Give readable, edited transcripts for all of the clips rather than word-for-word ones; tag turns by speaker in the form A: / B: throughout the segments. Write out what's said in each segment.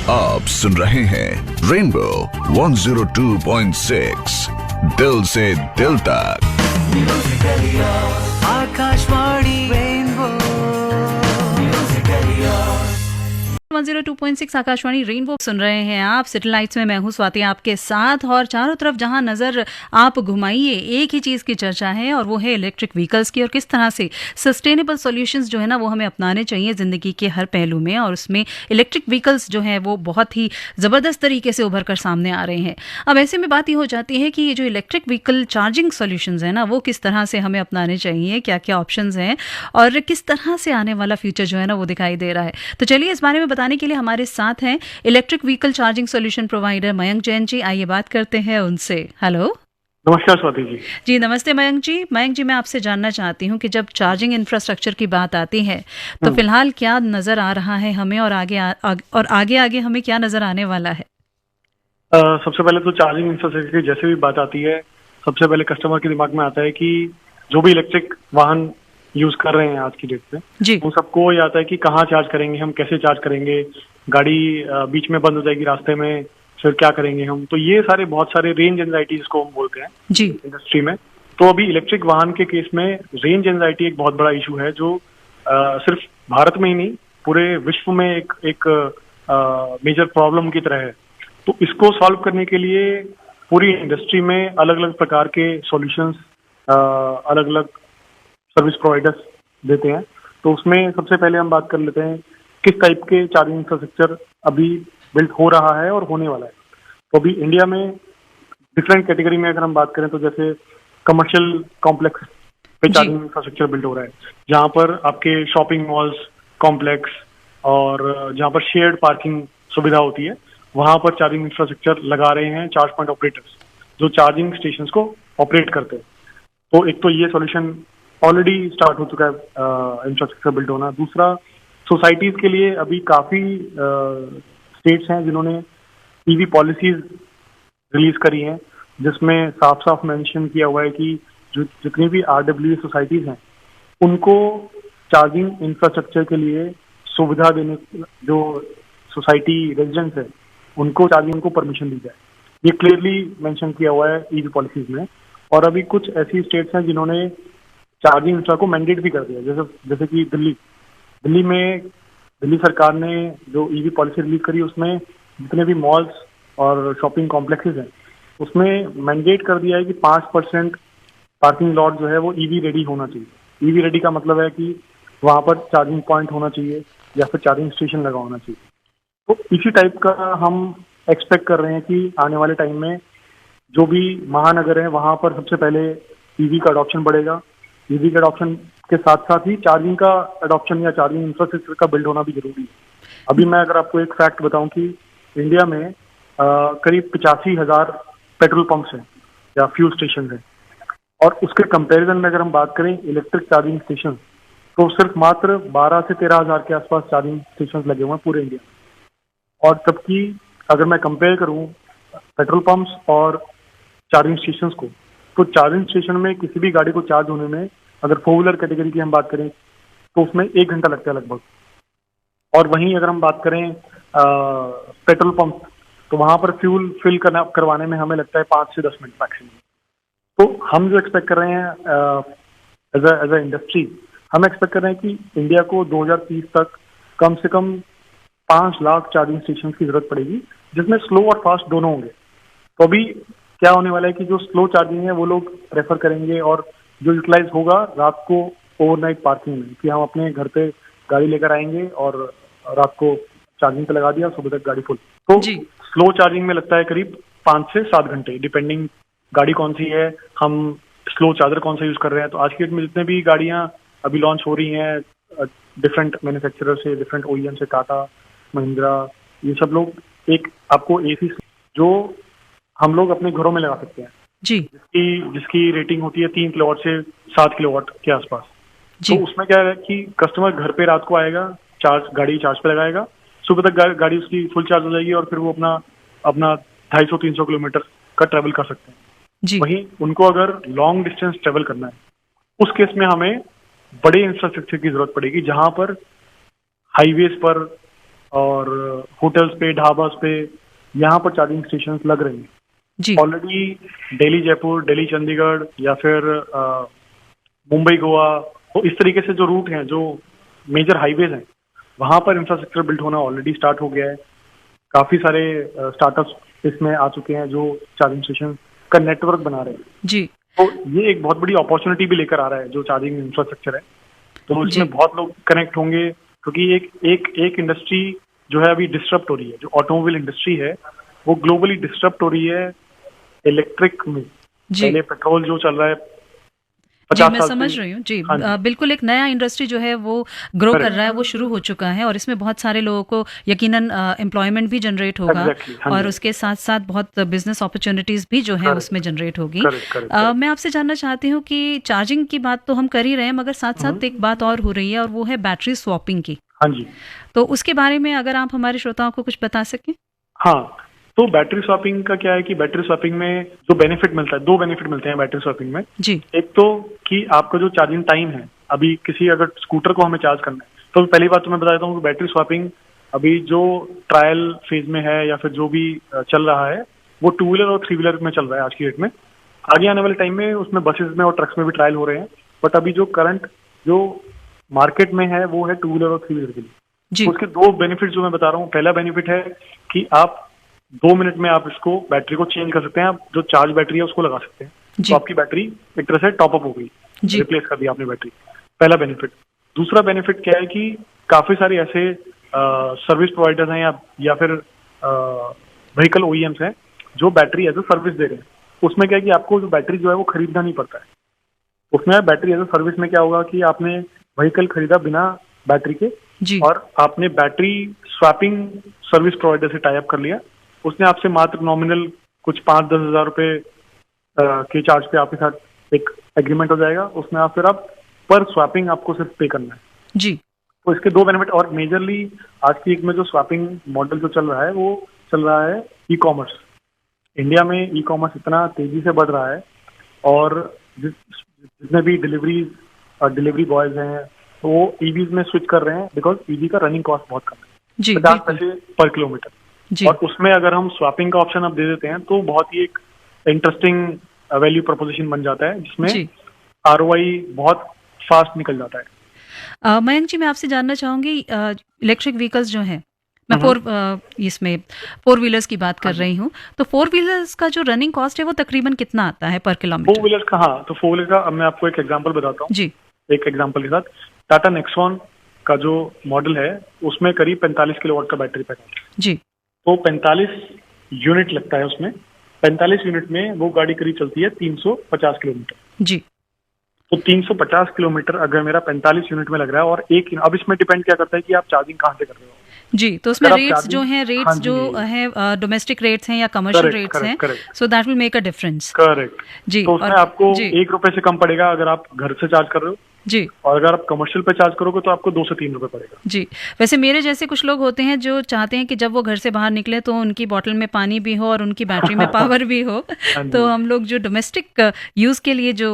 A: आप सुन रहे हैं रेनबो 102.6 दिल से दिल तक।
B: आकाशवाणी रेनबो
C: 102.6 आकाशवाणी रेनबो सुन रहे हैं आप। सैटेलाइट्स में मैं हूं स्वाति आपके साथ, और चारों तरफ जहां नज़र आप घुमाइए एक ही चीज़ की चर्चा है, और वो है इलेक्ट्रिक व्हीकल्स की, और किस तरह से सस्टेनेबल सॉल्यूशंस जो है ना वो हमें अपनाने चाहिए ज़िंदगी के हर पहलू में। और उसमें इलेक्ट्रिक व्हीकल्स जो हैं वो बहुत ही ज़बरदस्त तरीके से उभर कर सामने आ रहे हैं। अब ऐसे में बात ये हो जाती है कि ये जो इलेक्ट्रिक व्हीकल चार्जिंग सॉल्यूशंस हैं ना वो किस तरह से हमें अपनाने चाहिए, क्या क्या ऑप्शंस हैं, और किस तरह से आने वाला फ्यूचर जो है ना वो दिखाई दे रहा है। तो चलिए इस बारे में बताने के लिए हमारे साथ हैं electric vehicle charging solution provider Mayank Jain ji. आइए बात करते हैं उनसे। हेलो,
D: नमस्कार स्वाति जी।
C: जी नमस्ते मयंक जी। मयंक जी, मैं आपसे जानना चाहती हूँ कि जब चार्जिंग इंफ्रास्ट्रक्चर की बात आती है तो फिलहाल क्या नजर आ रहा है हमें, और आगे आगे हमें क्या नजर आने वाला है?
D: सबसे पहले तो चार्जिंग इंफ्रास्ट्रक्चर की जैसे भी बात आती है, सबसे पहले कस्टमर के दिमाग में आता है कि जो भी इलेक्ट्रिक वाहन यूज कर रहे हैं आज की डेट में, उन सबको ये आता है कि कहाँ चार्ज करेंगे, हम कैसे चार्ज करेंगे, गाड़ी बीच में बंद हो जाएगी रास्ते में, फिर क्या करेंगे हम। तो ये सारे बहुत सारे रेंज एंजाइटीज को हम बोलते हैं जी इंडस्ट्री में। तो अभी इलेक्ट्रिक वाहन के केस में रेंज एंजाइटी एक बहुत बड़ा इशू है, जो सिर्फ भारत में ही नहीं पूरे विश्व में एक मेजर प्रॉब्लम की तरह है। तो इसको सॉल्व करने के लिए पूरी इंडस्ट्री में अलग अलग प्रकार के सॉल्यूशंस अलग अलग सर्विस प्रोवाइडर्स देते हैं। तो उसमें सबसे पहले हम बात कर लेते हैं किस टाइप के चार्जिंग इंफ्रास्ट्रक्चर अभी बिल्ड हो रहा है और होने वाला है। तो अभी इंडिया में डिफरेंट कैटेगरी में अगर हम बात करें तो जैसे कमर्शियल कॉम्प्लेक्स पे चार्जिंग इंफ्रास्ट्रक्चर बिल्ड हो रहा है, जहाँ पर आपके शॉपिंग मॉल्स कॉम्प्लेक्स और जहाँ पर शेयर्ड पार्किंग सुविधा होती है, वहां पर चार्जिंग इंफ्रास्ट्रक्चर लगा रहे हैं चार्ज पॉइंट ऑपरेटर्स, जो चार्जिंग स्टेशन को ऑपरेट करते हैं। तो एक तो ये सॉल्यूशन ऑलरेडी स्टार्ट हो चुका है इंफ्रास्ट्रक्चर बिल्ड होना। दूसरा, सोसाइटीज के लिए अभी काफी स्टेट्स हैं जिन्होंने ईवी पॉलिसीज रिलीज करी हैं, जिसमें साफ साफ मेंशन किया हुआ है कि जो जितनी भी RWA सोसाइटीज हैं उनको चार्जिंग इंफ्रास्ट्रक्चर के लिए सुविधा देने, जो सोसाइटी रेजिडेंट्स है उनको चार्जिंग को परमिशन दी जाए, ये क्लियरली मेंशन किया हुआ है ईवी पॉलिसीज में। और अभी कुछ ऐसी स्टेट्स हैं जिन्होंने चार्जिंग इंफ्रा को मैंडेट भी कर दिया, जैसे कि दिल्ली में दिल्ली सरकार ने जो ईवी पॉलिसी रिलीज करी उसमें जितने भी मॉल्स और शॉपिंग कॉम्प्लेक्सेस हैं उसमें मैंडेट कर दिया है कि 5% पार्किंग लॉट जो है वो ईवी रेडी होना चाहिए। ईवी रेडी का मतलब है कि वहाँ पर चार्जिंग पॉइंट होना चाहिए या फिर चार्जिंग स्टेशन लगा होना चाहिए। तो इसी टाइप का हम एक्सपेक्ट कर रहे हैं कि आने वाले टाइम में जो भी महानगर है वहाँ पर सबसे पहले ईवी का अडॉप्शन बढ़ेगा। ईवी के अडॉप्शन के साथ साथ ही चार्जिंग का अडॉप्शन या चार्जिंग इंफ्रास्ट्रक्चर का बिल्ड होना भी जरूरी है। अभी मैं अगर आपको एक फैक्ट बताऊं कि इंडिया में करीब 85,000 पेट्रोल पंप्स हैं या फ्यूल स्टेशन हैं, और उसके कंपैरिजन में अगर हम बात करें इलेक्ट्रिक चार्जिंग स्टेशन, तो सिर्फ मात्र 12 से 13,000 के आसपास चार्जिंग स्टेशन लगे हुए हैं पूरे इंडिया में। और जबकि अगर मैं कंपेयर करूं पेट्रोल पंप्स और चार्जिंग स्टेशन को, तो चार्जिंग स्टेशन में किसी भी गाड़ी को चार्ज होने में अगर 4 व्हीलर कैटेगरी की हम बात करें तो उसमें 1 घंटा लगता है लगभग। और वहीं अगर हम बात करें पेट्रोल पंप, तो वहां पर फ्यूल फिल करवाने में हमें लगता है 5 से 10 मिनट मैक्सिमम। तो हम जो एक्सपेक्ट कर रहे हैं एज अ इंडस्ट्री, हम एक्सपेक्ट कर रहे हैं कि इंडिया को 2030 तक कम से कम 5 लाख चार्जिंग स्टेशन की जरूरत पड़ेगी, जिसमें स्लो और फास्ट दोनों होंगे। तो अभी क्या होने वाला है कि जो स्लो चार्जिंग है वो लोग प्रेफर करेंगे, और जो यूटिलाइज होगा रात को ओवरनाइट पार्किंग में, कि हम अपने घर पे गाड़ी लेकर आएंगे और रात को चार्जिंग पे लगा दिया, सुबह तक गाड़ी फुल। तो स्लो चार्जिंग में लगता है करीब 5 से 7 घंटे, डिपेंडिंग गाड़ी कौन सी है, हम स्लो चार्जर कौन सा यूज कर रहे हैं। तो आज की डेट में जितने भी गाड़ियां अभी लॉन्च हो रही हैं डिफरेंट मैन्युफैक्चरर से, डिफरेंट OEM से, टाटा, महिंद्रा, ये सब लोग एक आपको AC जो हम लोग अपने घरों में लगा सकते हैं जी, जिसकी रेटिंग होती है 3 किलोवाट से 7 किलोवाट के आसपास। तो उसमें क्या है कि कस्टमर घर पे रात को आएगा, गाड़ी चार्ज पे लगाएगा, सुबह तक गाड़ी उसकी फुल चार्ज हो जाएगी, और फिर वो अपना 250-300 किलोमीटर का ट्रेवल कर सकते हैं। वहीं उनको अगर लॉन्ग डिस्टेंस ट्रेवल करना है, उस केस में हमें बड़े इंफ्रास्ट्रक्चर की जरूरत पड़ेगी, जहां पर हाईवेज पर और होटल्स पे, ढाबास पे यहाँ पर चार्जिंग स्टेशन लग रहे हैं
C: जी।
D: ऑलरेडी। दिल्ली जयपुर, दिल्ली चंडीगढ़ या फिर मुंबई गोवा, तो इस तरीके से जो रूट हैं, जो मेजर हाईवेज हैं, वहाँ पर इंफ्रास्ट्रक्चर बिल्ड होना ऑलरेडी स्टार्ट हो गया है। काफी सारे स्टार्टअप्स इसमें आ चुके हैं जो चार्जिंग स्टेशन का नेटवर्क बना रहे हैं
C: जी।
D: तो ये एक बहुत बड़ी अपॉर्चुनिटी भी लेकर आ रहा है जो चार्जिंग इंफ्रास्ट्रक्चर है। तो इसमें बहुत लोग कनेक्ट होंगे क्योंकि एक इंडस्ट्री जो है अभी डिस्टर्ब हो रही है। जो ऑटोमोबाइल इंडस्ट्री है वो ग्लोबली डिस्टर्ब हो रही है इलेक्ट्रिक में। पहले पेट्रोल जो चल रहा है
C: जी, मैं समझ रही हूँ जी। बिल्कुल एक नया इंडस्ट्री जो है वो ग्रो कर रहा है, वो शुरू हो चुका है और इसमें बहुत सारे लोगों को यकीनन एम्प्लॉयमेंट भी जनरेट होगा और उसके साथ साथ बहुत बिजनेस अपॉर्चुनिटीज भी जो है उसमें जनरेट होगी। मैं आपसे जानना चाहती हूँ कि चार्जिंग की बात तो हम कर ही रहे हैं मगर साथ साथ एक बात और हो रही है और वो है बैटरी स्वैपिंग की।
D: हाँ जी।
C: तो उसके बारे में अगर आप हमारे श्रोताओं को कुछ बता सकें।
D: हाँ, तो बैटरी स्वैपिंग का क्या है कि बैटरी स्वैपिंग में जो बेनिफिट मिलता है, 2 बेनिफिट मिलते हैं बैटरी स्वैपिंग में
C: जी।
D: एक तो कि आपका जो चार्जिंग टाइम है, अभी किसी अगर स्कूटर को हमें चार्ज करना है तो पहली बात तो मैं बता देता हूँ कि बैटरी स्वैपिंग अभी जो ट्रायल फेज में है या फिर जो भी चल रहा है वो 2 व्हीलर और 3 व्हीलर में चल रहा है आज की डेट में। आगे आने वाले टाइम में उसमें बसेस में और ट्रक्स में भी ट्रायल हो रहे हैं, बट अभी जो करंट जो मार्केट में है वो है 2 व्हीलर और 3 व्हीलर के लिए। तो उसके 2 बेनिफिट जो मैं बता रहा हूँ, पहला बेनिफिट है कि आप 2 मिनट में आप इसको बैटरी को चेंज कर सकते हैं। आप जो चार्ज बैटरी है उसको लगा सकते हैं तो आपकी बैटरी एक तरह से टॉपअप हो गई, रिप्लेस कर दी आपने बैटरी। पहला बेनिफिट। दूसरा बेनिफिट क्या है कि काफी सारे ऐसे सर्विस प्रोवाइडर्स हैं या फिर व्हीकल ओईएम्स हैं जो बैटरी एज ए सर्विस दे रहे हैं। उसमें क्या है कि आपको जो बैटरी जो है वो खरीदना नहीं पड़ता है। उसमें बैटरी एज ए सर्विस में क्या होगा कि आपने व्हीकल खरीदा बिना बैटरी के और आपने बैटरी स्वैपिंग सर्विस प्रोवाइडर से टाई अप कर लिया। उसने आपसे मात्र नॉमिनल कुछ 5-10 हज़ार रुपए के चार्ज पे आपके साथ एक एग्रीमेंट हो जाएगा। उसमें आप पर स्वैपिंग आपको सिर्फ पे करना है जी। तो इसके 2 बेनिफिट। और मेजरली आज की एक में जो स्वैपिंग मॉडल जो चल रहा है वो चल रहा है ई कॉमर्स। इंडिया में ई कॉमर्स इतना तेजी से बढ़ रहा है और जितने भी डिलीवरी बॉयज हैं वो ईवीज में स्विच कर रहे हैं बिकॉज ईवी का रनिंग कॉस्ट बहुत कम है, 50 पैसे पर किलोमीटर। और उसमें अगर हम स्वैपिंग का ऑप्शन अब दे देते हैं तो बहुत ही एक इंटरेस्टिंग वैल्यू प्रोपोजिशन बन जाता है जिसमें आरओआई बहुत फास्ट निकल जाता है।
C: मयंक जी, मैं आपसे जानना चाहूंगी इलेक्ट्रिक व्हीकल्स जो हैं, मैं इसमें 4 व्हीलर्स की बात कर रही हूँ, तो 4 व्हीलर्स का जो रनिंग कॉस्ट है वो तकरीबन कितना आता है पर किलोमीटर?
D: 4 व्हीलर्स का, हाँ, तो 4 व्हीलर का अब मैं आपको एक एग्जांपल बताता हूँ जी। एक एग्जांपल के साथ टाटा नेक्सॉन का जो मॉडल है उसमें करीब 45 किलोवाट का बैटरी पैक है जी। तो 45 यूनिट लगता है उसमें। 45 यूनिट में वो गाड़ी करीब चलती है 350 किलोमीटर जी। तो 350 किलोमीटर अगर मेरा 45 यूनिट में लग रहा है और अब इसमें डिपेंड क्या करता है कि आप चार्जिंग कहाँ से कर रहे हो
C: जी। तो उसमें रेट्स जो हैं, रेट्स जो है डोमेस्टिक रेट्स हैं या कमर्शियल रेट्स हैं, so that will make a difference.
D: Correct जी। तो उसमें आपको 1 रुपए से कम पड़ेगा अगर आप घर से चार्ज कर रहे हो जी, और अगर आप कमर्शियल पे चार्ज करोगे तो आपको 2 से 3 रुपए पड़ेगा जी। वैसे
C: मेरे जैसे कुछ लोग होते हैं जो चाहते हैं कि जब वो घर से बाहर निकले तो उनकी बॉटल में पानी भी हो और उनकी बैटरी में पावर भी हो तो हम लोग जो डोमेस्टिक यूज के लिए जो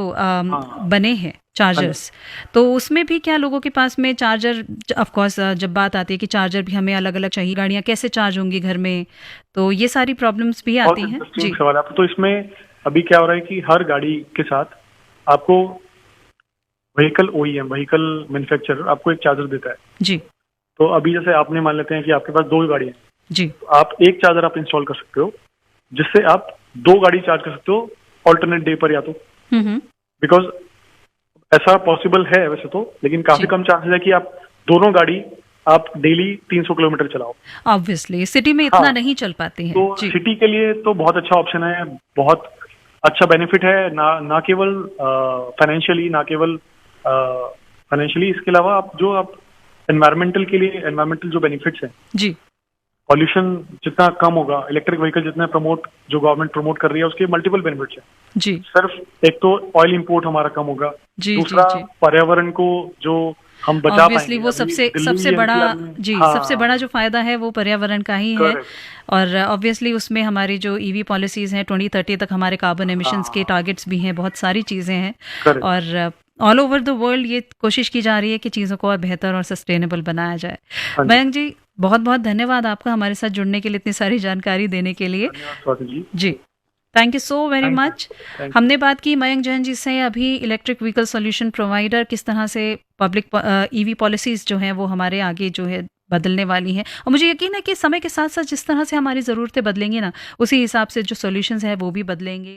C: बने हैं चार्जर्स, तो उसमें भी क्या लोगों के पास में चार्जर, ऑफ कोर्स जब बात आती है कि चार्जर भी हमें अलग अलग चाहिए, गाड़ियां कैसे चार्ज होंगी घर में, तो ये सारी प्रॉब्लम्स भी आती हैं जी।
D: सवाल है। तो इसमें अभी क्या हो रहा है कि हर गाड़ी के साथ आपको व्हीकल ओईएम, व्हीकल मैन्युफैक्चरर आपको एक चार्जर देता है जी। तो अभी जैसे आपने मान लेते हैं कि आपके पास 2 गाड़ी है जी, तो आप एक चार्जर आप इंस्टॉल कर सकते हो जिससे आप 2 गाड़ी चार्ज कर सकते हो ऑल्टरनेट डे पर या तो, बिकॉज ऐसा पॉसिबल है वैसे तो, लेकिन काफी कम चांसेस है कि आप दोनों गाड़ी आप डेली 300 किलोमीटर चलाओ।
C: ऑब्वियसली सिटी में इतना नहीं चल पाते हैं
D: तो सिटी के लिए तो बहुत अच्छा ऑप्शन है, बहुत अच्छा बेनिफिट है, ना केवल फाइनेंशियली, ना केवल फाइनेंशियली, इसके अलावा आप एनवायरमेंटल के लिए, एनवायरमेंटल जो बेनिफिट्स हैं जी, पॉल्यूशन जितना कम होगा, इलेक्ट्रिक व्हीकल जितने जो गवर्नमेंट प्रमोट कर रही है उसके मल्टीपल बेनिफिट्स हैं जी। सिर्फ एक तो ऑयल इंपोर्ट हमारा कम होगा जी, दूसरा पर्यावरण को जो हम बचा पाएंगे,
C: वो सबसे बड़ा जी सबसे बड़ा जो फायदा है वो पर्यावरण का ही है। और ऑब्वियसली उसमें हमारी जो ईवी पॉलिसीज हैं 2030 तक हमारे कार्बन एमिशंस के टारगेट्स भी हैं, बहुत सारी चीजें हैं और ऑल ओवर द वर्ल्ड ये कोशिश की जा रही है कि चीज़ों को और बेहतर और सस्टेनेबल बनाया जाए। मयंक जी, बहुत बहुत धन्यवाद आपका हमारे साथ जुड़ने के लिए, इतनी सारी जानकारी देने के लिए।
D: धन्यवाद स्वाति जी।
C: जी, thank you so very
D: Thank you.
C: Much.
D: Thank you.
C: हमने बात की मयंक जैन जी से, अभी इलेक्ट्रिक व्हीकल सॉल्यूशन प्रोवाइडर, किस तरह से पब्लिक ईवी पॉलिसीज जो हैं वो हमारे आगे जो है बदलने वाली हैं, और मुझे यकीन है कि समय के साथ साथ जिस तरह से हमारी ज़रूरतें बदलेंगी ना, उसी हिसाब से जो सॉल्यूशंस हैं वो भी बदलेंगे।